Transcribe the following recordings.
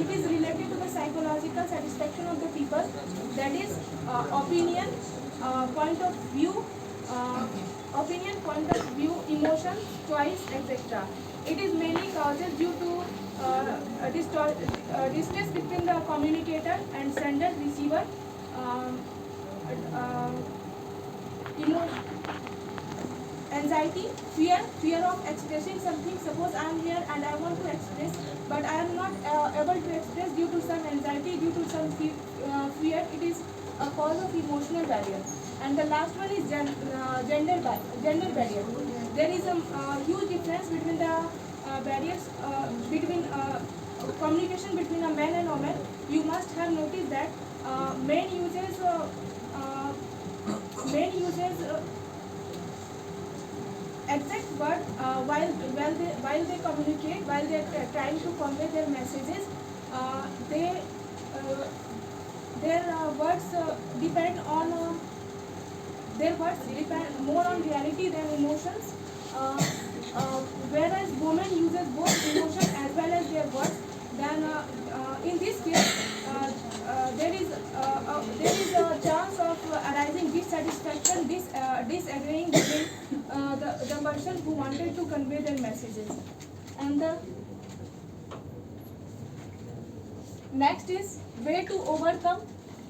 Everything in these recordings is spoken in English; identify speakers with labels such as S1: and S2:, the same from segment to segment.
S1: it is related to the psychological satisfaction of the people, that is opinion, point of view, emotion, choice, etc. It is mainly causes due to distance between the communicator and sender receiver. Um, uh, Anxiety, fear of expressing something. Suppose I am here and I want to express, but I am not able to express due to some anxiety, due to some fear. It is a cause of emotional barrier. And the last one is gender barrier. There is a huge difference between the barriers between communication between a man and a woman. You must have noticed that men uses exact word while they communicate, while they are trying to convey their messages. They their words depend on their words depend more on reality than emotions. Uh, Whereas women uses both emotion as well as their words. Then in this case, there is a chance of arising dissatisfaction, disagreeing between the person who wanted to convey their messages. And the next is way to overcome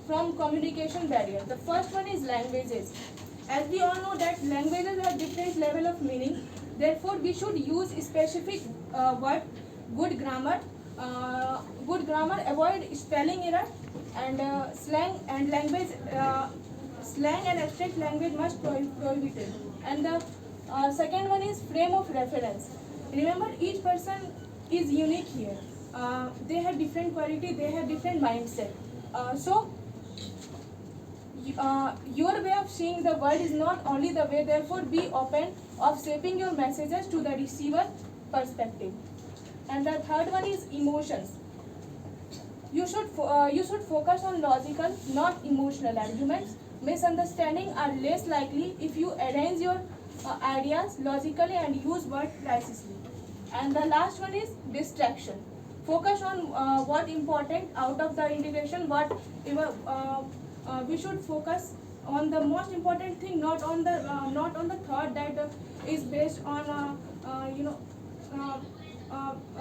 S1: from communication barrier. The first one is languages. As we all know that languages have different level of meaning. Therefore, we should use specific word, good grammar, avoid spelling error, and slang and language. Slang and abstract language must prohibited. And the second one is frame of reference. Remember, each person is unique here. They have different quality, they have different mindset. So your way of seeing the world is not only the way. Therefore, be open of shaping your messages to the receiver perspective. And the third one is emotions. You should focus on logical, not emotional arguments. Misunderstanding are less likely if you arrange your ideas logically and use words precisely. And the last one is distraction. Focus on what important out of the integration. We should focus on the most important thing, not on the thought that is based on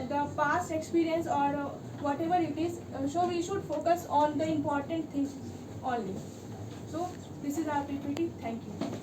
S1: the past experience or whatever it is. So we should focus on the important things only. So this is our PPT. Thank you.